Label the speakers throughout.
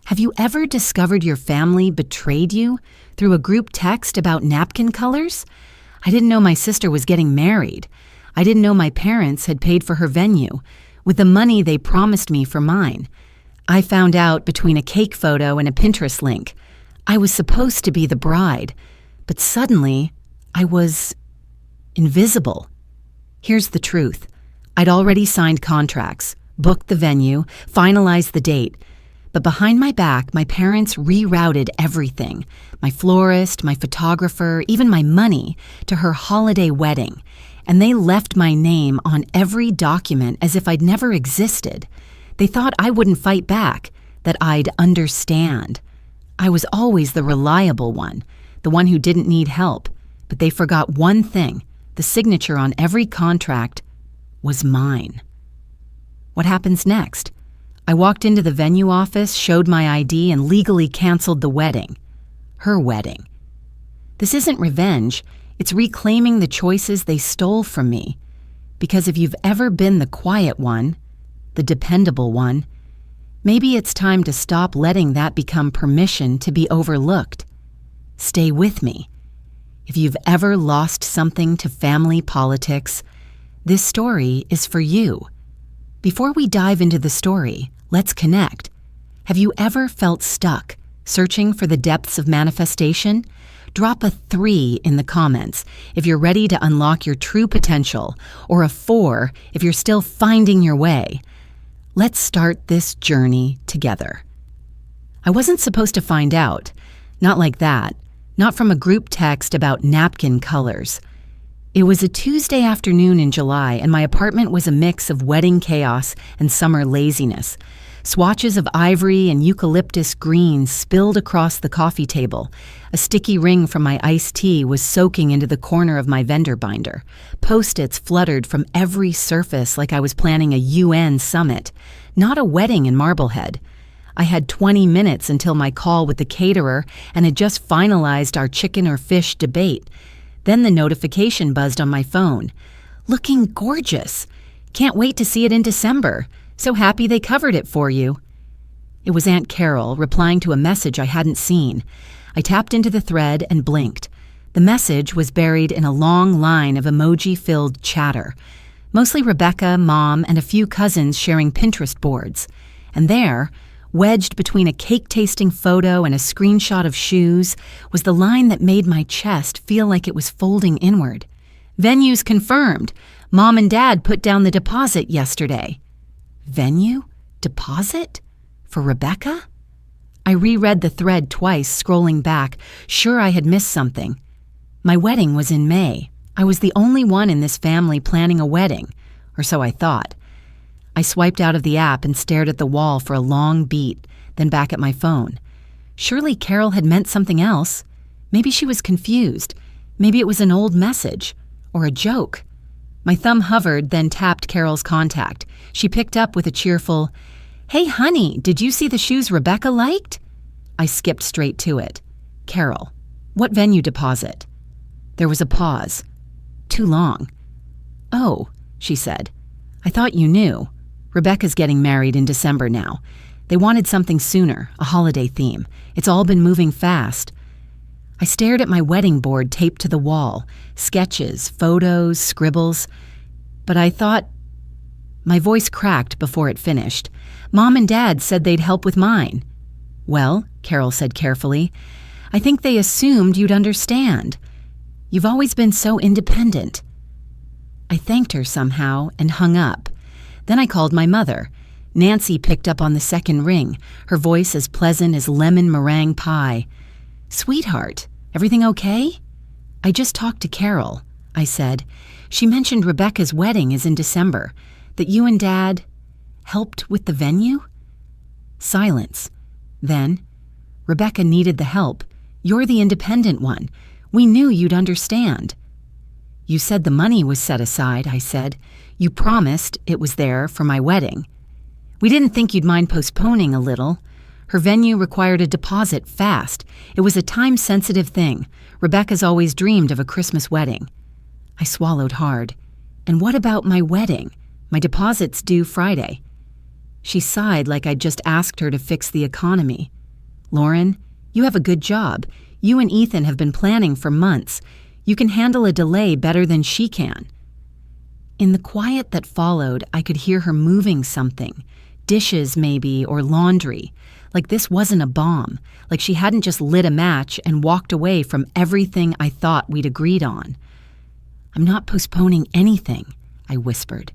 Speaker 1: Have you ever discovered your family betrayed you through a group text about napkin colors? I didn't know my sister was getting married. I didn't know my parents had paid for her venue with the money they promised me for mine. I found out between a cake photo and a Pinterest link. I was supposed to be the bride, but suddenly I was invisible. Here's the truth. I'd already signed contracts, booked the venue, finalized the date. But behind my back, my parents rerouted everything, my florist, my photographer, even my money, to her holiday wedding. And they left my name on every document as if I'd never existed. They thought I wouldn't fight back, that I'd understand. I was always the reliable one, the one who didn't need help. But they forgot one thing. The signature on every contract was mine. What happens next? I walked into the venue office, showed my ID, and legally canceled the wedding. Her wedding. This isn't revenge. It's reclaiming the choices they stole from me. Because if you've ever been the quiet one, the dependable one, maybe it's time to stop letting that become permission to be overlooked. Stay with me. If you've ever lost something to family politics, this story is for you. Before we dive into the story, let's connect. Have you ever felt stuck, searching for the depths of manifestation? Drop a 3 in the comments if you're ready to unlock your true potential, or a 4 if you're still finding your way. Let's start this journey together. I wasn't supposed to find out. Not like that. Not from a group text about napkin colors. It was a Tuesday afternoon in July, and my apartment was a mix of wedding chaos and summer laziness. Swatches of ivory and eucalyptus green spilled across the coffee table. A sticky ring from my iced tea was soaking into the corner of my vendor binder. Post-its fluttered from every surface like I was planning a UN summit, not a wedding in Marblehead. I had 20 minutes until my call with the caterer and had just finalized our chicken or fish debate. Then the notification buzzed on my phone. Looking gorgeous. Can't wait to see it in December. So happy they covered it for you. It was Aunt Carol replying to a message I hadn't seen. I tapped into the thread and blinked. The message was buried in a long line of emoji-filled chatter. Mostly Rebecca, Mom, and a few cousins sharing Pinterest boards. And there, wedged between a cake-tasting photo and a screenshot of shoes, was the line that made my chest feel like it was folding inward. Venues confirmed. Mom and Dad put down the deposit yesterday. Venue? Deposit? For Rebecca? I reread the thread twice, scrolling back, sure I had missed something. My wedding was in May. I was the only one in this family planning a wedding, or so I thought. I swiped out of the app and stared at the wall for a long beat, then back at my phone. Surely Carol had meant something else. Maybe she was confused. Maybe it was an old message, or a joke. My thumb hovered, then tapped Carol's contact. She picked up with a cheerful, "Hey honey, did you see the shoes Rebecca liked?" I skipped straight to it. "Carol, what venue deposit?" There was a pause. Too long. "Oh," she said. "I thought you knew. Rebecca's getting married in December now. They wanted something sooner, a holiday theme. It's all been moving fast." I stared at my wedding board taped to the wall, sketches, photos, scribbles. But I thought... My voice cracked before it finished. Mom and Dad said they'd help with mine. "Well," Carol said carefully, "I think they assumed you'd understand. You've always been so independent." I thanked her somehow and hung up. Then I called my mother. Nancy picked up on the second ring, her voice as pleasant as lemon meringue pie. "Sweetheart, everything okay?" "I just talked to Carol," I said. "She mentioned Rebecca's wedding is in December, that you and Dad helped with the venue?" Silence. Then, "Rebecca needed the help. You're the independent one. We knew you'd understand." "You said the money was set aside," I said. "You promised it was there for my wedding. We didn't think you'd mind postponing a little. Her venue required a deposit fast. It was a time-sensitive thing. Rebecca's always dreamed of a Christmas wedding." I swallowed hard. "And what about my wedding? My deposit's due Friday." She sighed like I'd just asked her to fix the economy. "Lauren, you have a good job. You and Ethan have been planning for months. You can handle a delay better than she can." In the quiet that followed, I could hear her moving something. Dishes, maybe, or laundry. Like this wasn't a bomb. Like she hadn't just lit a match and walked away from everything I thought we'd agreed on. "I'm not postponing anything," I whispered.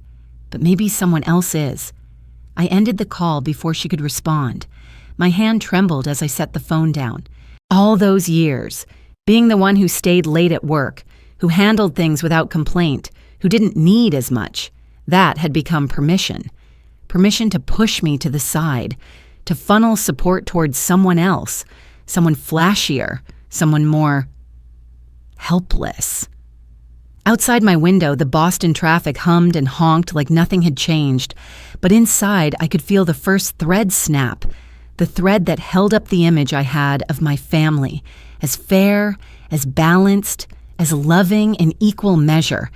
Speaker 1: "But maybe someone else is." I ended the call before she could respond. My hand trembled as I set the phone down. All those years, being the one who stayed late at work, who handled things without complaint, who didn't need as much, that had become permission. Permission to push me to the side, to funnel support towards someone else, someone flashier, someone more helpless. Outside my window, the Boston traffic hummed and honked like nothing had changed, but inside I could feel the first thread snap, the thread that held up the image I had of my family, as fair, as balanced, as loving in equal measure.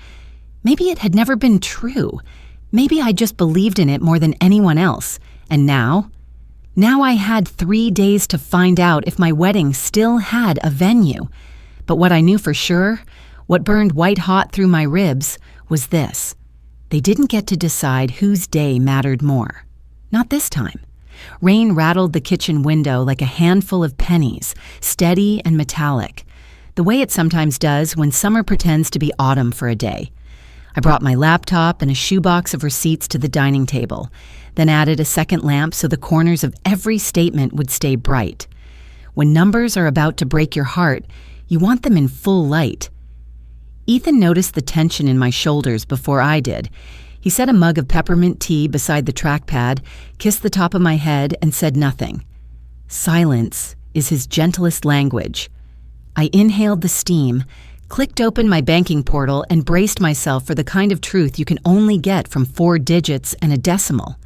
Speaker 1: Maybe it had never been true. Maybe I just believed in it more than anyone else. And now? Now I had 3 days to find out if my wedding still had a venue. But what I knew for sure, what burned white hot through my ribs, was this. They didn't get to decide whose day mattered more. Not this time. Rain rattled the kitchen window like a handful of pennies, steady and metallic, the way it sometimes does when summer pretends to be autumn for a day. I brought my laptop and a shoebox of receipts to the dining table, then added a second lamp so the corners of every statement would stay bright. When numbers are about to break your heart, you want them in full light. Ethan noticed the tension in my shoulders before I did. He set a mug of peppermint tea beside the trackpad, kissed the top of my head, and said nothing. Silence is his gentlest language. I inhaled the steam, clicked open my banking portal, and braced myself for the kind of truth you can only get from 4 digits and a decimal.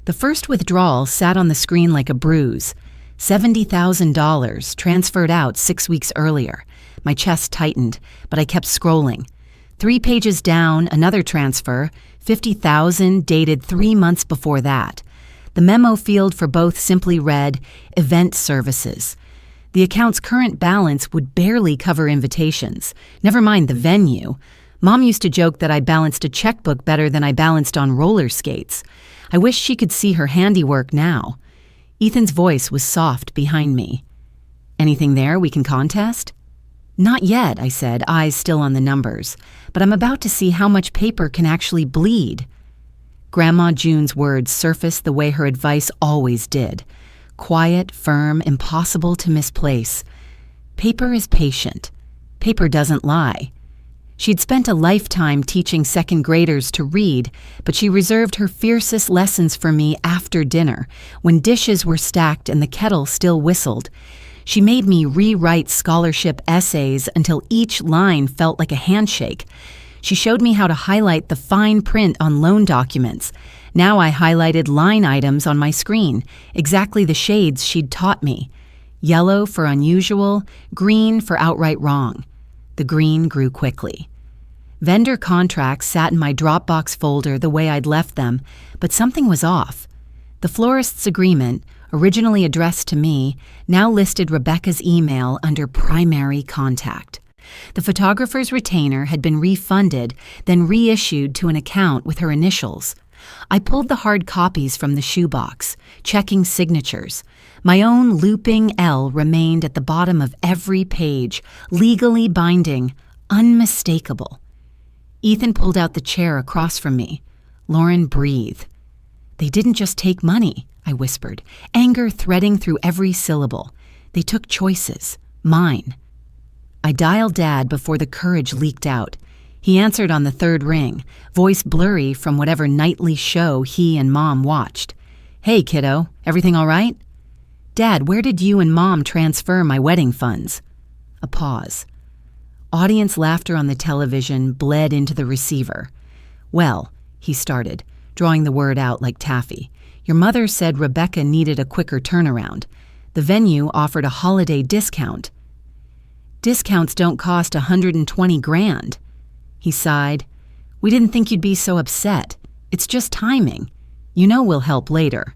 Speaker 1: The first withdrawal sat on the screen like a bruise. $70,000 transferred out 6 weeks earlier. My chest tightened, but I kept scrolling. 3 pages down, another transfer, $50,000 dated 3 months before that. The memo field for both simply read, "Event Services." The account's current balance would barely cover invitations, never mind the venue. Mom used to joke that I balanced a checkbook better than I balanced on roller skates. I wish she could see her handiwork now. Ethan's voice was soft behind me. "Anything there we can contest?" "Not yet," I said, eyes still on the numbers, "but I'm about to see how much paper can actually bleed." Grandma June's words surfaced the way her advice always did. Quiet, firm, impossible to misplace. Paper is patient. Paper doesn't lie. She'd spent a lifetime teaching second graders to read, but she reserved her fiercest lessons for me after dinner, when dishes were stacked and the kettle still whistled. She made me rewrite scholarship essays until each line felt like a handshake. She showed me how to highlight the fine print on loan documents. Now I highlighted line items on my screen, exactly the shades she'd taught me. Yellow for unusual, green for outright wrong. The green grew quickly. Vendor contracts sat in my Dropbox folder the way I'd left them, but something was off. The florist's agreement, originally addressed to me, now listed Rebecca's email under primary contact. The photographer's retainer had been refunded, then reissued to an account with her initials. I pulled the hard copies from the shoebox, checking signatures. My own looping L remained at the bottom of every page, legally binding, unmistakable. Ethan pulled out the chair across from me. "Lauren, breathe." "They didn't just take money," I whispered, anger threading through every syllable. "They took choices. Mine." I dialed Dad before the courage leaked out. He answered on the 3rd ring, voice blurry from whatever nightly show he and Mom watched. "Hey, kiddo, everything all right?" "Dad, where did you and Mom transfer my wedding funds?" A pause. Audience laughter on the television bled into the receiver. "Well," he started, drawing the word out like taffy, "your mother said Rebecca needed a quicker turnaround. The venue offered a holiday discount." "Discounts don't cost $120,000. He sighed. "We didn't think you'd be so upset. It's just timing. You know we'll help later."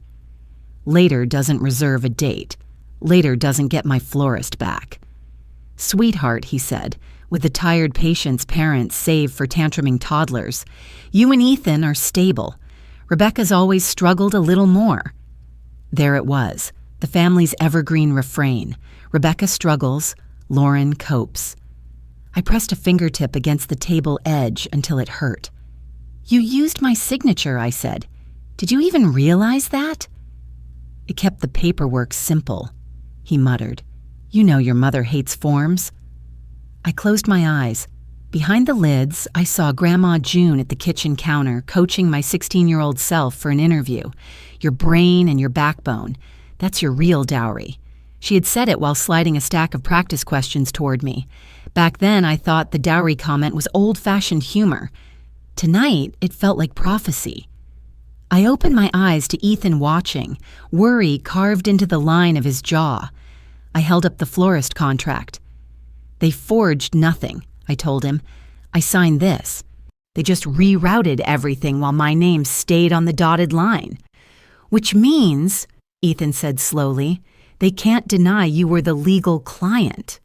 Speaker 1: Later doesn't reserve a date. Later doesn't get my florist back. Sweetheart, he said, with the tired patient's parents saved for tantruming toddlers, you and Ethan are stable. Rebecca's always struggled a little more. There it was, the family's evergreen refrain. Rebecca struggles, Lauren copes. I pressed a fingertip against the table edge until it hurt. You used my signature, I said. Did you even realize that? It kept the paperwork simple, he muttered. You know your mother hates forms. I closed my eyes. Behind the lids, I saw Grandma June at the kitchen counter coaching my 16-year-old self for an interview. Your brain and your backbone. That's your real dowry. She had said it while sliding a stack of practice questions toward me. Back then, I thought the dowry comment was old-fashioned humor. Tonight, it felt like prophecy. I opened my eyes to Ethan watching, worry carved into the line of his jaw. I held up the florist contract. They forged nothing, I told him. I signed this. They just rerouted everything while my name stayed on the dotted line. Which means, Ethan said slowly, they can't deny you were the legal client.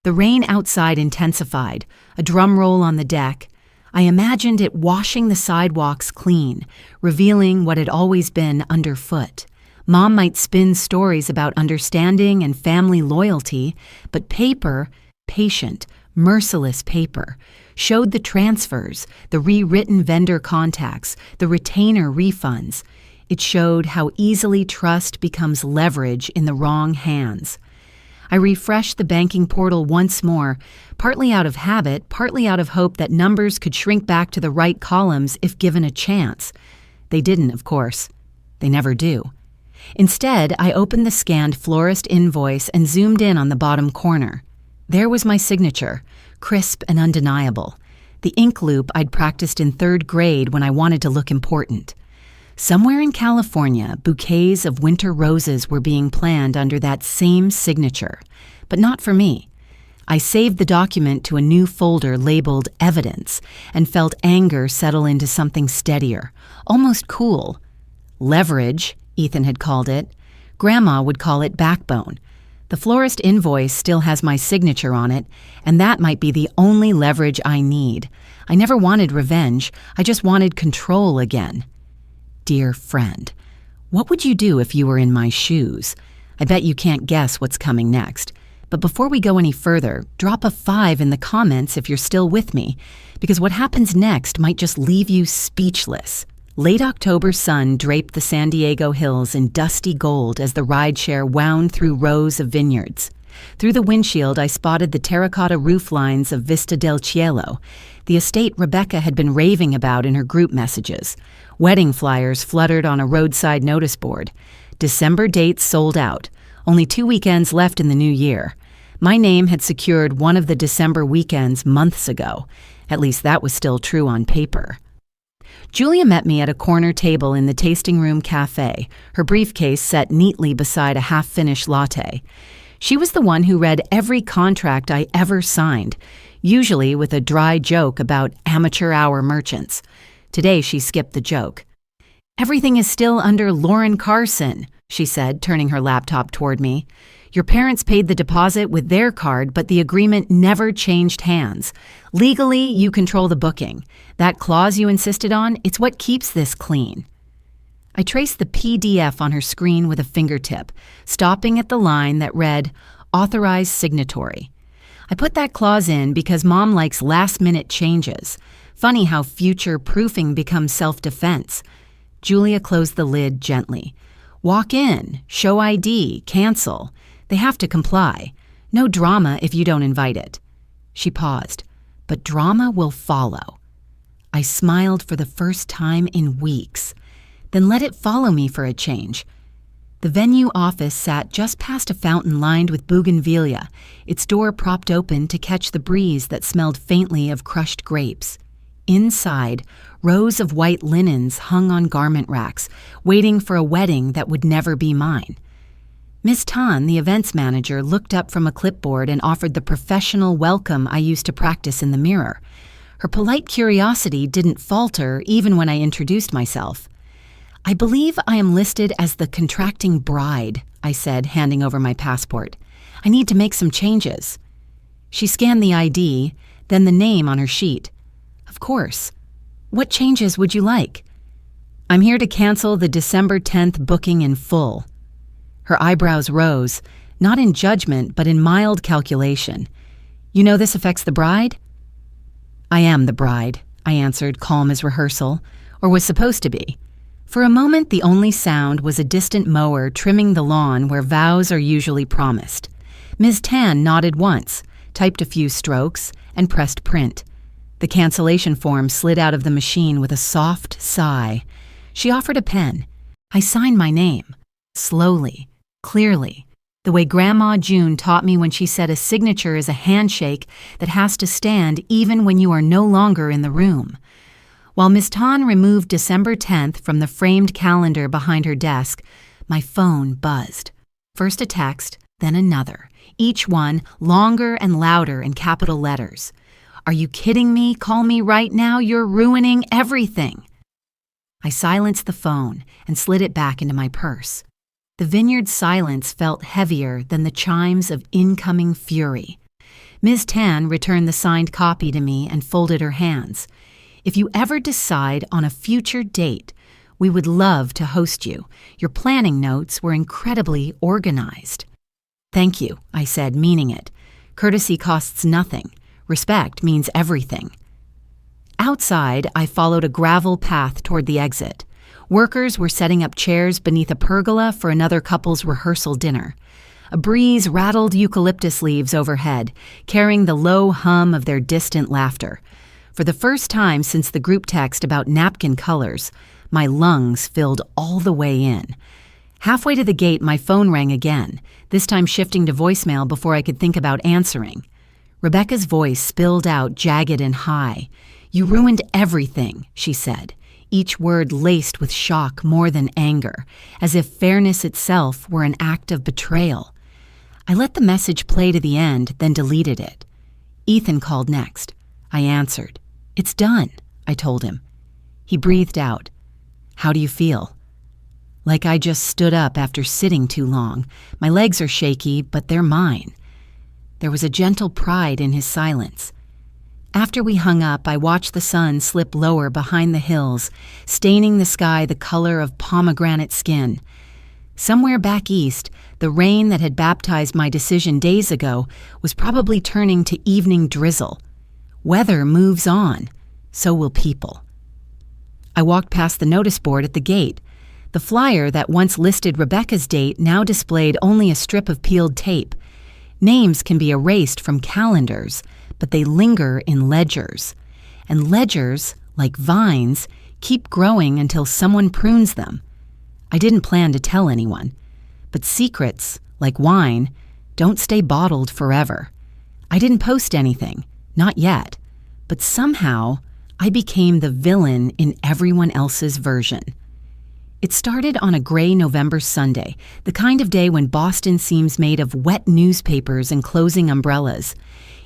Speaker 1: The rain outside intensified, a drum roll on the deck. I imagined it washing the sidewalks clean, revealing what had always been underfoot. Mom might spin stories about understanding and family loyalty, but paper, patient, merciless paper, showed the transfers, the rewritten vendor contacts, the retainer refunds. It showed how easily trust becomes leverage in the wrong hands. I refreshed the banking portal once more, partly out of habit, partly out of hope that numbers could shrink back to the right columns if given a chance. They didn't, of course. They never do. Instead, I opened the scanned florist invoice and zoomed in on the bottom corner. There was my signature, crisp and undeniable. The ink loop I'd practiced in 3rd grade when I wanted to look important. Somewhere in California, bouquets of winter roses were being planned under that same signature, but not for me. I saved the document to a new folder labeled Evidence and felt anger settle into something steadier, almost cool. Leverage, Ethan had called it. Grandma would call it backbone. The florist invoice still has my signature on it, and that might be the only leverage I need. I never wanted revenge. I just wanted control again. Dear friend, what would you do if you were in my shoes? I bet you can't guess what's coming next. But before we go any further, drop a 5 in the comments if you're still with me, because what happens next might just leave you speechless. Late October sun draped the San Diego hills in dusty gold as the rideshare wound through rows of vineyards. Through the windshield, I spotted the terracotta roof lines of Vista del Cielo, the estate Rebecca had been raving about in her group messages. Wedding flyers fluttered on a roadside notice board. December dates sold out. Only 2 weekends left in the new year. My name had secured one of the December weekends months ago. At least that was still true on paper. Julia met me at a corner table in the tasting room cafe, her briefcase set neatly beside a half-finished latte. She was the one who read every contract I ever signed, usually with a dry joke about amateur hour merchants. Today she skipped the joke. Everything is still under Lauren Carson, she said, turning her laptop toward me. Your parents paid the deposit with their card, but the agreement never changed hands. Legally, you control the booking. That clause you insisted on, it's what keeps this clean. I traced the PDF on her screen with a fingertip, stopping at the line that read, Authorized Signatory. I put that clause in because Mom likes last-minute changes. Funny how future proofing becomes self-defense. Julia closed the lid gently. Walk in, show ID, cancel. They have to comply. No drama if you don't invite it. She paused. But drama will follow. I smiled for the first time in weeks. Then let it follow me for a change. The venue office sat just past a fountain lined with bougainvillea, its door propped open to catch the breeze that smelled faintly of crushed grapes. Inside, rows of white linens hung on garment racks, waiting for a wedding that would never be mine. Miss Tan, the events manager, looked up from a clipboard and offered the professional welcome I used to practice in the mirror. Her polite curiosity didn't falter even when I introduced myself. I believe I am listed as the contracting bride, I said, handing over my passport. I need to make some changes. She scanned the ID, then the name on her sheet. Of course. What changes would you like? I'm here to cancel the December 10th booking in full. Her eyebrows rose, not in judgment, but in mild calculation. You know this affects the bride? I am the bride, I answered, calm as rehearsal, or was supposed to be. For a moment, the only sound was a distant mower trimming the lawn where vows are usually promised. Ms. Tan nodded once, typed a few strokes, and pressed print. The cancellation form slid out of the machine with a soft sigh. She offered a pen. I signed my name. Slowly, clearly, the way Grandma June taught me when she said a signature is a handshake that has to stand even when you are no longer in the room. While Miss Tan removed December 10th from the framed calendar behind her desk, my phone buzzed. First a text, then another, each one longer and louder in capital letters. Are you kidding me? Call me right now. You're ruining everything. I silenced the phone and slid it back into my purse. The vineyard's silence felt heavier than the chimes of incoming fury. Ms. Tan returned the signed copy to me and folded her hands. If you ever decide on a future date, we would love to host you. Your planning notes were incredibly organized. Thank you, I said, meaning it. Courtesy costs nothing. Respect means everything. Outside, I followed a gravel path toward the exit. Workers were setting up chairs beneath a pergola for another couple's rehearsal dinner. A breeze rattled eucalyptus leaves overhead, carrying the low hum of their distant laughter. For the first time since the group text about napkin colors, my lungs filled all the way in. Halfway to the gate, my phone rang again, this time shifting to voicemail before I could think about answering. Rebecca's voice spilled out jagged and high. You ruined everything, she said, each word laced with shock more than anger, as if fairness itself were an act of betrayal. I let the message play to the end, then deleted it. Ethan called next. I answered. It's done, I told him. He breathed out. How do you feel? Like I just stood up after sitting too long. My legs are shaky, but they're mine. There was a gentle pride in his silence. After we hung up, I watched the sun slip lower behind the hills, staining the sky the color of pomegranate skin. Somewhere back east, the rain that had baptized my decision days ago was probably turning to evening drizzle. Weather moves on, so will people. I walked past the notice board at the gate. The flyer that once listed Rebecca's date now displayed only a strip of peeled tape. Names can be erased from calendars, but they linger in ledgers. And ledgers, like vines, keep growing until someone prunes them. I didn't plan to tell anyone. But secrets, like wine, don't stay bottled forever. I didn't post anything. Not yet, but somehow I became the villain in everyone else's version. It started on a gray November Sunday, the kind of day when Boston seems made of wet newspapers and closing umbrellas.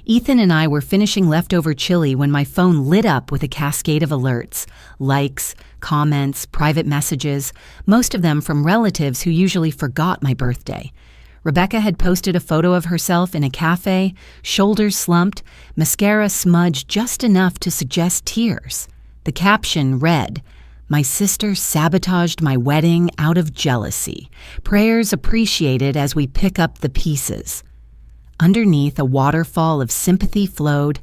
Speaker 1: Ethan and I were finishing leftover chili when my phone lit up with a cascade of alerts, likes, comments, private messages, most of them from relatives who usually forgot my birthday. Rebecca had posted a photo of herself in a cafe, shoulders slumped, mascara smudged just enough to suggest tears. The caption read, "My sister sabotaged my wedding out of jealousy. Prayers appreciated as we pick up the pieces." Underneath, a waterfall of sympathy flowed.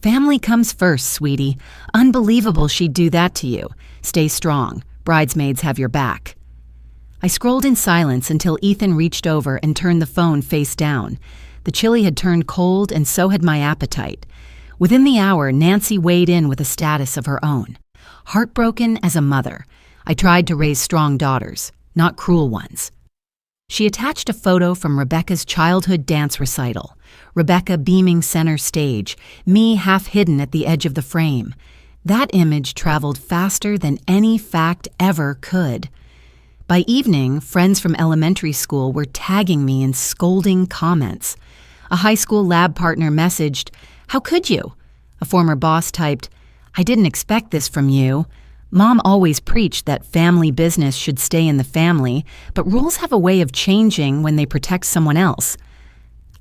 Speaker 1: "Family comes first, sweetie. Unbelievable she'd do that to you. Stay strong. Bridesmaids have your back." I scrolled in silence until Ethan reached over and turned the phone face down. The chili had turned cold, and so had my appetite. Within the hour, Nancy weighed in with a status of her own. Heartbroken as a mother, I tried to raise strong daughters, not cruel ones. She attached a photo from Rebecca's childhood dance recital, Rebecca beaming center stage, me half hidden at the edge of the frame. That image traveled faster than any fact ever could. By evening, friends from elementary school were tagging me in scolding comments. A high school lab partner messaged, "How could you?" A former boss typed, "I didn't expect this from you." Mom always preached that family business should stay in the family, but rules have a way of changing when they protect someone else.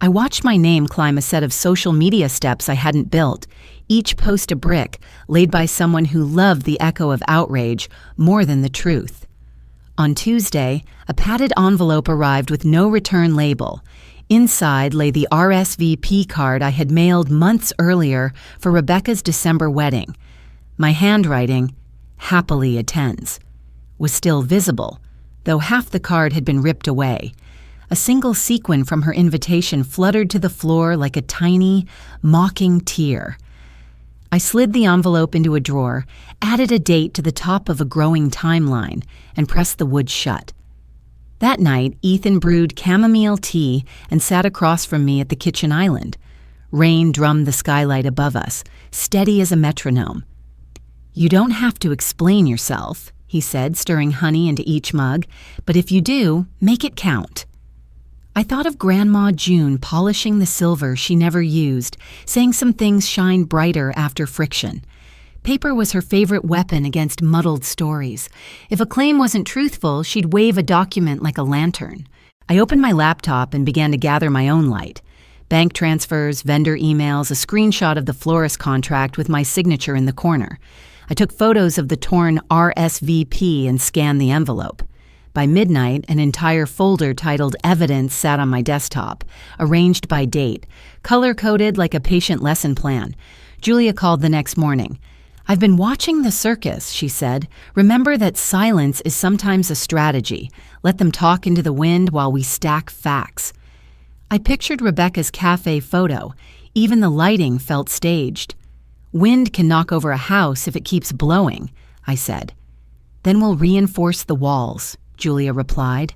Speaker 1: I watched my name climb a set of social media steps I hadn't built, each post a brick laid by someone who loved the echo of outrage more than the truth. On Tuesday, a padded envelope arrived with no return label. Inside lay the RSVP card I had mailed months earlier for Rebecca's December wedding. My handwriting, "Happily attends," was still visible, though half the card had been ripped away. A single sequin from her invitation fluttered to the floor like a tiny, mocking tear. I slid the envelope into a drawer, added a date to the top of a growing timeline, and pressed the wood shut. That night, Ethan brewed chamomile tea and sat across from me at the kitchen island. Rain drummed the skylight above us, steady as a metronome. "You don't have to explain yourself," he said, stirring honey into each mug, "but if you do, make it count." I thought of Grandma June polishing the silver she never used, saying some things shine brighter after friction. Paper was her favorite weapon against muddled stories. If a claim wasn't truthful, she'd wave a document like a lantern. I opened my laptop and began to gather my own light. Bank transfers, vendor emails, a screenshot of the florist contract with my signature in the corner. I took photos of the torn RSVP and scanned the envelope. By midnight, an entire folder titled Evidence sat on my desktop, arranged by date, color-coded like a patient lesson plan. Julia called the next morning. "I've been watching the circus," she said. "Remember that silence is sometimes a strategy. Let them talk into the wind while we stack facts." I pictured Rebecca's cafe photo. Even the lighting felt staged. "Wind can knock over a house if it keeps blowing," I said. "Then we'll reinforce the walls," Julia replied.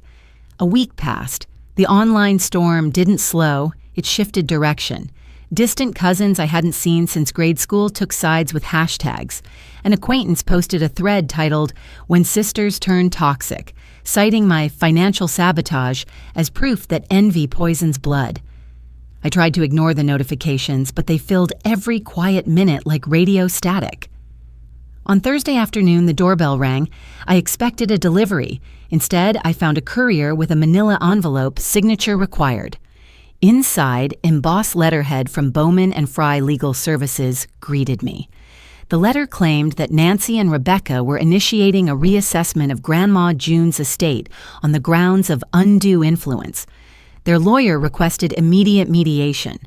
Speaker 1: A week passed. The online storm didn't slow, it shifted direction. Distant cousins I hadn't seen since grade school took sides with hashtags. An acquaintance posted a thread titled, "When Sisters Turn Toxic," citing my financial sabotage as proof that envy poisons blood. I tried to ignore the notifications, but they filled every quiet minute like radio static. On Thursday afternoon, the doorbell rang. I expected a delivery. Instead, I found a courier with a manila envelope, signature required. Inside, embossed letterhead from Bowman and Fry Legal Services greeted me. The letter claimed that Nancy and Rebecca were initiating a reassessment of Grandma June's estate on the grounds of undue influence. Their lawyer requested immediate mediation.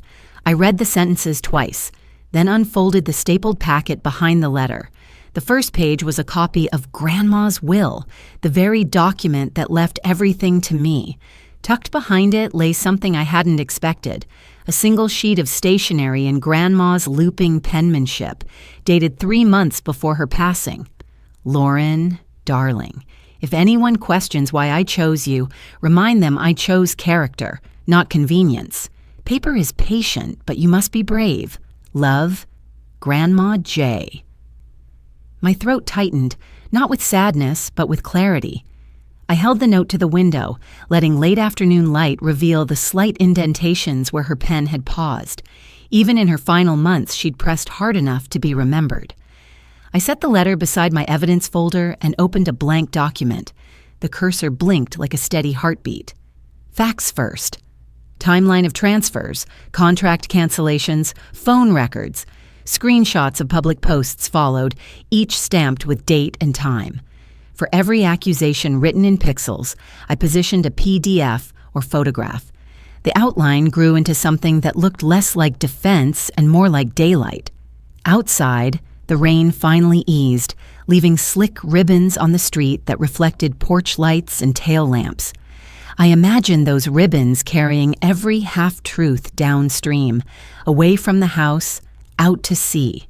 Speaker 1: I read the sentences twice, then unfolded the stapled packet behind the letter. The first page was a copy of Grandma's will, the very document that left everything to me. Tucked behind it lay something I hadn't expected, a single sheet of stationery in Grandma's looping penmanship, dated 3 months before her passing. "Lauren, darling, if anyone questions why I chose you, remind them I chose character, not convenience. Paper is patient, but you must be brave. Love, Grandma J." My throat tightened, not with sadness, but with clarity. I held the note to the window, letting late afternoon light reveal the slight indentations where her pen had paused. Even in her final months, she'd pressed hard enough to be remembered. I set the letter beside my evidence folder and opened a blank document. The cursor blinked like a steady heartbeat. Facts first. Timeline of transfers, contract cancellations, phone records. Screenshots of public posts followed, each stamped with date and time. For every accusation written in pixels, I positioned a PDF or photograph. The outline grew into something that looked less like defense and more like daylight. Outside, the rain finally eased, leaving slick ribbons on the street that reflected porch lights and tail lamps. I imagined those ribbons carrying every half-truth downstream, away from the house, out to sea.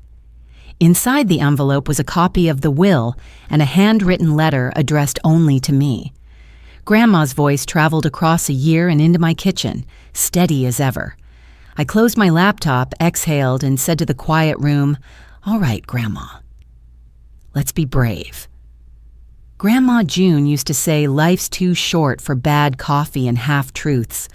Speaker 1: Inside the envelope was a copy of the will and a handwritten letter addressed only to me. Grandma's voice traveled across a year and into my kitchen, steady as ever. I closed my laptop, exhaled, and said to the quiet room, "All right, Grandma. Let's be brave." Grandma June used to say life's too short for bad coffee and half-truths.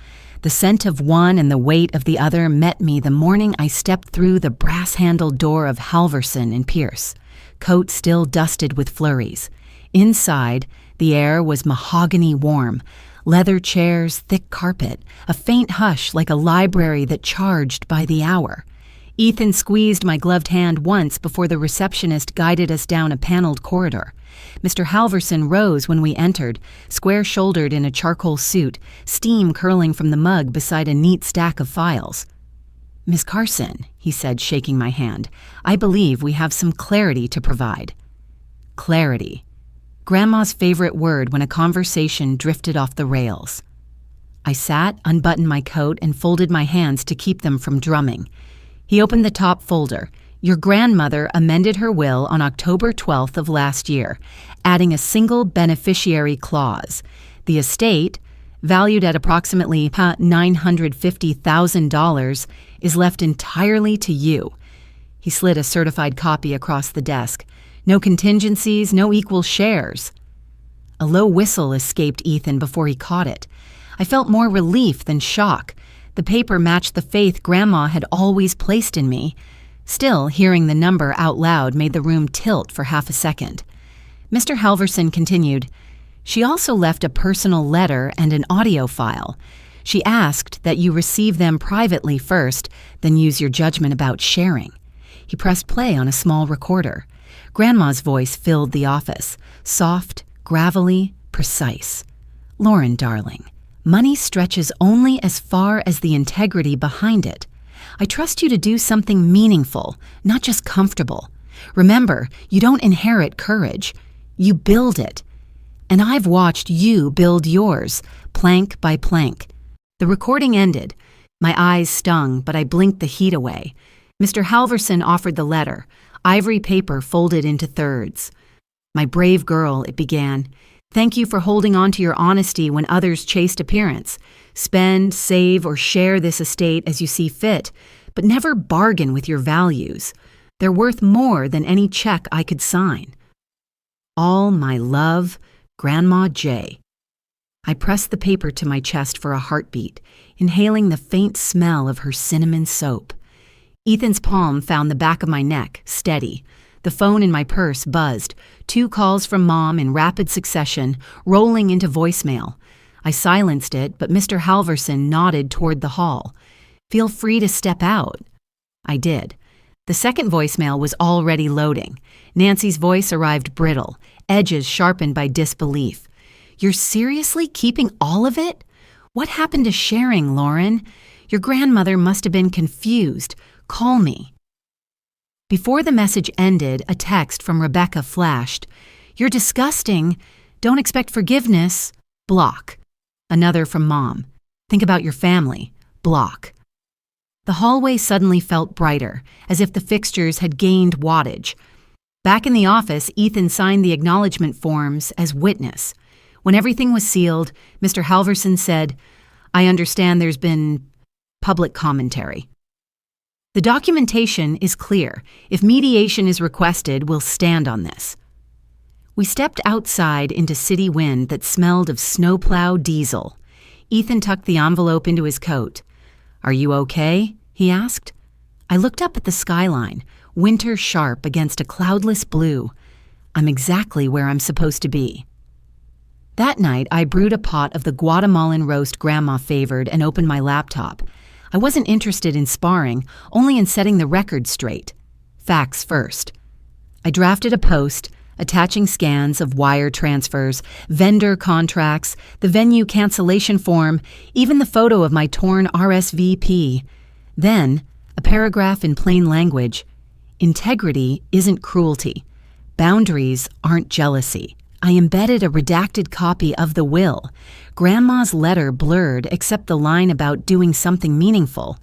Speaker 1: The scent of one and the weight of the other met me the morning I stepped through the brass-handled door of Halverson and Pierce. coat still dusted with flurries. Inside, the air was mahogany warm. Leather chairs, thick carpet, a faint hush like a library that charged by the hour. Ethan squeezed my gloved hand once before the receptionist guided us down a paneled corridor. Mr. Halverson rose when we entered, square-shouldered in a charcoal suit, steam curling from the mug beside a neat stack of files. "Miss Carson," he said, shaking my hand, "I believe we have some clarity to provide." Clarity. Grandma's favorite word when a conversation drifted off the rails. I sat, unbuttoned my coat, and folded my hands to keep them from drumming. He opened the top folder. "Your grandmother amended her will on October 12th of last year, adding a single beneficiary clause. The estate, valued at approximately $950,000, is left entirely to you." He slid a certified copy across the desk. "No contingencies, no equal shares." A low whistle escaped Ethan before he caught it. I felt more relief than shock. The paper matched the faith Grandma had always placed in me. Still, hearing the number out loud made the room tilt for half a second. Mr. Halverson continued, "She also left a personal letter and an audio file. She asked that you receive them privately first, then use your judgment about sharing." He pressed play on a small recorder. Grandma's voice filled the office, soft, gravelly, precise. "Lauren, darling, money stretches only as far as the integrity behind it. I trust you to do something meaningful, not just comfortable. Remember, you don't inherit courage. You build it. And I've watched you build yours, plank by plank." The recording ended. My eyes stung, but I blinked the heat away. Mr. Halverson offered the letter, ivory paper folded into thirds. "My brave girl," it began. "Thank you for holding on to your honesty when others chased appearance. Spend, save, or share this estate as you see fit, but never bargain with your values. They're worth more than any check I could sign. All my love, Grandma J." I pressed the paper to my chest for a heartbeat, inhaling the faint smell of her cinnamon soap. Ethan's palm found the back of my neck, steady. The phone in my purse buzzed, 2 calls from Mom in rapid succession, rolling into voicemail. I silenced it, but Mr. Halverson nodded toward the hall. "Feel free to step out." I did. The second voicemail was already loading. Nancy's voice arrived brittle, edges sharpened by disbelief. "You're seriously keeping all of it? What happened to sharing, Lauren? Your grandmother must have been confused. Call me." Before the message ended, a text from Rebecca flashed. "You're disgusting. Don't expect forgiveness. Block." Another from Mom. "Think about your family. Block." The hallway suddenly felt brighter, as if the fixtures had gained wattage. Back in the office, Ethan signed the acknowledgement forms as witness. When everything was sealed, Mr. Halverson said, "I understand there's been public commentary. The documentation is clear. If mediation is requested, we'll stand on this." We stepped outside into city wind that smelled of snowplow diesel. Ethan tucked the envelope into his coat. "Are you okay?" he asked. I looked up at the skyline, winter sharp against a cloudless blue. I'm exactly where I'm supposed to be. That night, I brewed a pot of the Guatemalan roast Grandma favored and opened my laptop. I wasn't interested in sparring, only in setting the record straight. Facts first. I drafted a post, attaching scans of wire transfers, vendor contracts, the venue cancellation form, even the photo of my torn RSVP. Then, a paragraph in plain language. Integrity isn't cruelty. Boundaries aren't jealousy. I embedded a redacted copy of the will. Grandma's letter blurred except the line about doing something meaningful.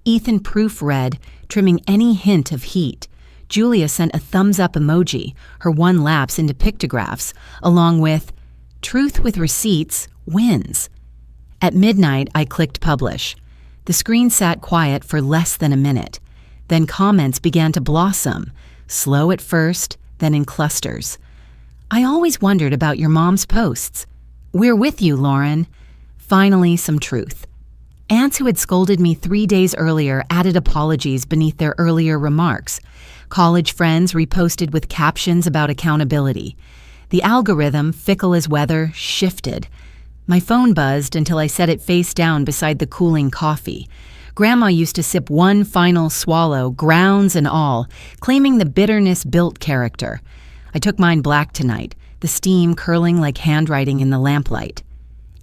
Speaker 1: Ethan proofread, trimming any hint of heat. Julia sent a thumbs-up emoji, her one lapse into pictographs, along with, "Truth with receipts wins." At midnight, I clicked publish. The screen sat quiet for less than a minute. Then comments began to blossom, slow at first, then in clusters. "I always wondered about your mom's posts. We're with you, Lauren." Finally, some truth. Aunts who had scolded me 3 days earlier added apologies beneath their earlier remarks. College friends reposted with captions about accountability. The algorithm, fickle as weather, shifted. My phone buzzed until I set it face down beside the cooling coffee. Grandma used to sip one final swallow, grounds and all, claiming the bitterness built character. I took mine black tonight, the steam curling like handwriting in the lamplight.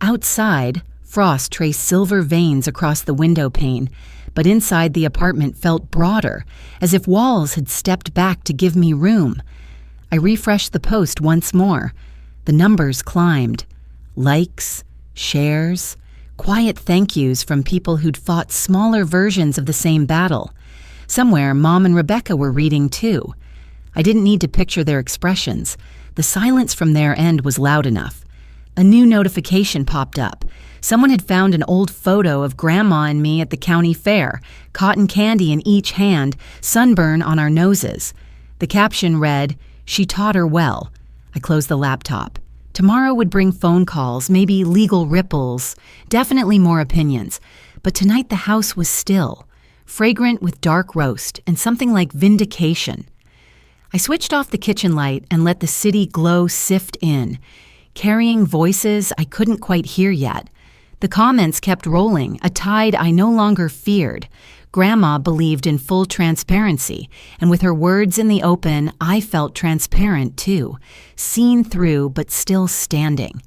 Speaker 1: Outside, frost traced silver veins across the window pane, but inside the apartment felt broader, as if walls had stepped back to give me room. I refreshed the post once more. The numbers climbed. Likes, shares, quiet thank yous from people who'd fought smaller versions of the same battle. Somewhere, Mom and Rebecca were reading too. I didn't need to picture their expressions. The silence from their end was loud enough. A new notification popped up. Someone had found an old photo of Grandma and me at the county fair, cotton candy in each hand, sunburn on our noses. The caption read, "She taught her well." I closed the laptop. Tomorrow would bring phone calls, maybe legal ripples, definitely more opinions. But tonight the house was still, fragrant with dark roast and something like vindication. I switched off the kitchen light and let the city glow sift in, carrying voices I couldn't quite hear yet. The comments kept rolling, a tide I no longer feared. Grandma believed in full transparency, and with her words in the open, I felt transparent too, seen through but still standing.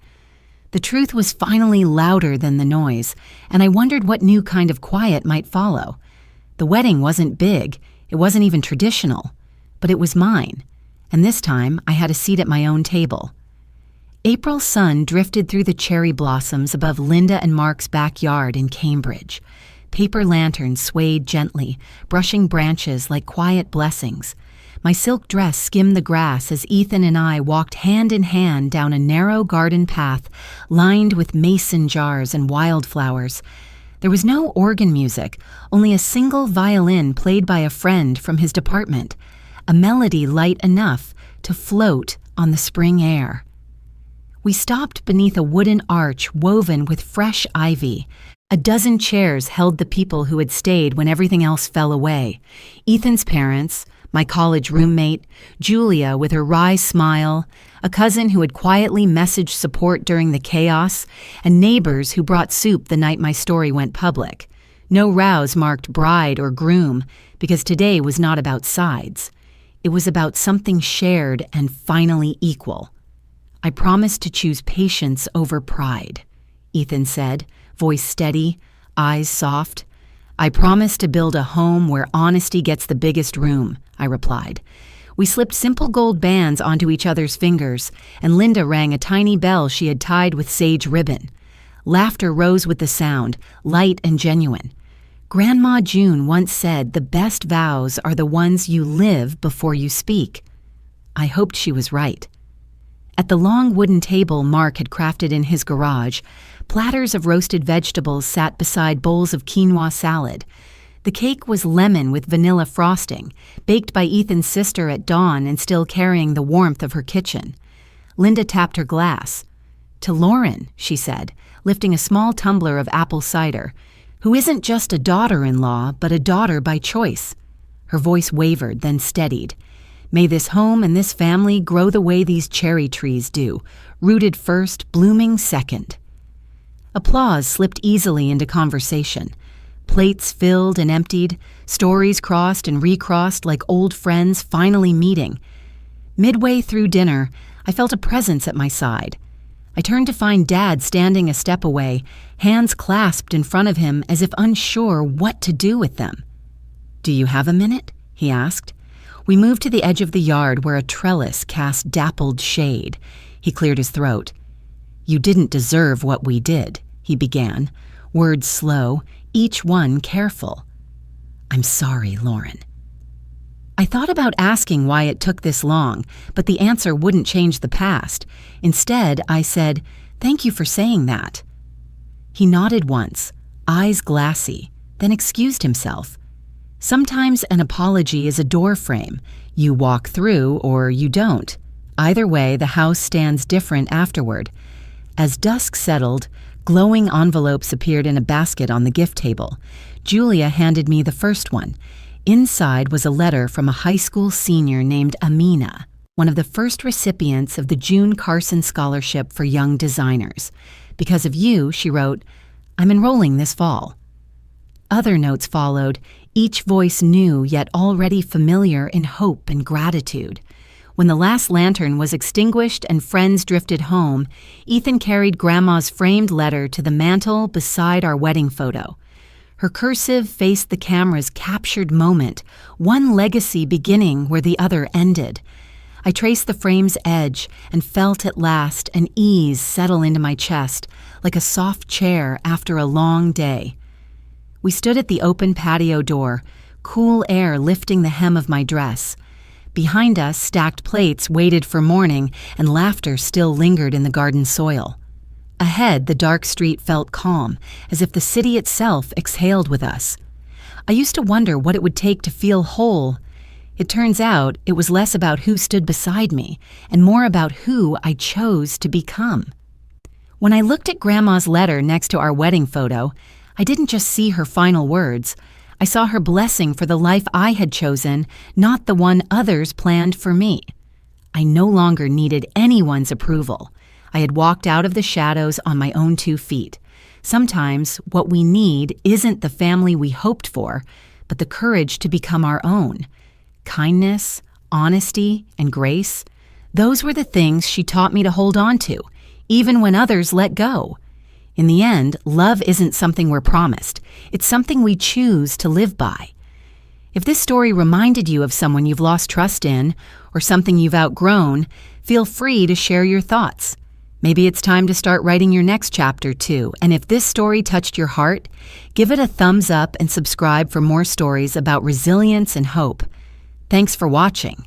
Speaker 1: The truth was finally louder than the noise, and I wondered what new kind of quiet might follow. The wedding wasn't big, it wasn't even traditional, but it was mine, and this time I had a seat at my own table. April's sun drifted through the cherry blossoms above Linda and Mark's backyard in Cambridge. Paper lanterns swayed gently, brushing branches like quiet blessings. My silk dress skimmed the grass as Ethan and I walked hand in hand down a narrow garden path lined with mason jars and wildflowers. There was no organ music, only a single violin played by a friend from his department, a melody light enough to float on the spring air. We stopped beneath a wooden arch woven with fresh ivy. A dozen chairs held the people who had stayed when everything else fell away. Ethan's parents, my college roommate, Julia with her wry smile, a cousin who had quietly messaged support during the chaos, and neighbors who brought soup the night my story went public. No rows marked bride or groom, because today was not about sides. It was about something shared and finally equal. "I promised to choose patience over pride," Ethan said, voice steady, eyes soft. "I promised to build a home where honesty gets the biggest room," I replied. We slipped simple gold bands onto each other's fingers, and Linda rang a tiny bell she had tied with sage ribbon. Laughter rose with the sound, light and genuine. Grandma June once said the best vows are the ones you live before you speak. I hoped she was right. At the long wooden table Mark had crafted in his garage, platters of roasted vegetables sat beside bowls of quinoa salad. The cake was lemon with vanilla frosting, baked by Ethan's sister at dawn and still carrying the warmth of her kitchen. Linda tapped her glass. "To Lauren," she said, lifting a small tumbler of apple cider, "who isn't just a daughter-in-law, but a daughter by choice." Her voice wavered, then steadied. "May this home and this family grow the way these cherry trees do, rooted first, blooming second." Applause slipped easily into conversation. Plates filled and emptied, stories crossed and recrossed like old friends finally meeting. Midway through dinner, I felt a presence at my side. I turned to find Dad standing a step away, hands clasped in front of him as if unsure what to do with them. "Do you have a minute?" he asked. We moved to the edge of the yard where a trellis cast dappled shade. He cleared his throat. "You didn't deserve what we did," he began, words slow, each one careful. "I'm sorry, Lauren." I thought about asking why it took this long, but the answer wouldn't change the past. Instead, I said, "Thank you for saying that." He nodded once, eyes glassy, then excused himself. Sometimes an apology is a door frame. You walk through or you don't. Either way, the house stands different afterward. As dusk settled, Glowing envelopes appeared in a basket on the gift table. Julia handed me the first one. Inside was a letter from a high school senior named Amina, one of the first recipients of the June Carson Scholarship for Young Designers. Because of you, she wrote, I'm enrolling this fall. Other notes followed, each voice new yet already familiar in hope and gratitude. When the last lantern was extinguished and friends drifted home, Ethan carried Grandma's framed letter to the mantel beside our wedding photo. Her cursive faced the camera's captured moment, one legacy beginning where the other ended. I traced the frame's edge and felt at last an ease settle into my chest, like a soft chair after a long day. We stood at the open patio door, cool air lifting the hem of my dress. Behind us, stacked plates waited for morning, and laughter still lingered in the garden soil. Ahead, the dark street felt calm, as if the city itself exhaled with us. I used to wonder what it would take to feel whole. It turns out it was less about who stood beside me, and more about who I chose to become. When I looked at Grandma's letter next to our wedding photo, I didn't just see her final words. I saw her blessing for the life I had chosen, not the one others planned for me. I no longer needed anyone's approval. I had walked out of the shadows on my own 2 feet. Sometimes what we need isn't the family we hoped for, but the courage to become our own. Kindness, honesty, and grace, those were the things she taught me to hold on to, even when others let go. In the end, love isn't something we're promised. It's something we choose to live by. If this story reminded you of someone you've lost trust in or something you've outgrown, feel free to share your thoughts. Maybe it's time to start writing your next chapter too. And if this story touched your heart, give it a thumbs up and subscribe for more stories about resilience and hope. Thanks for watching.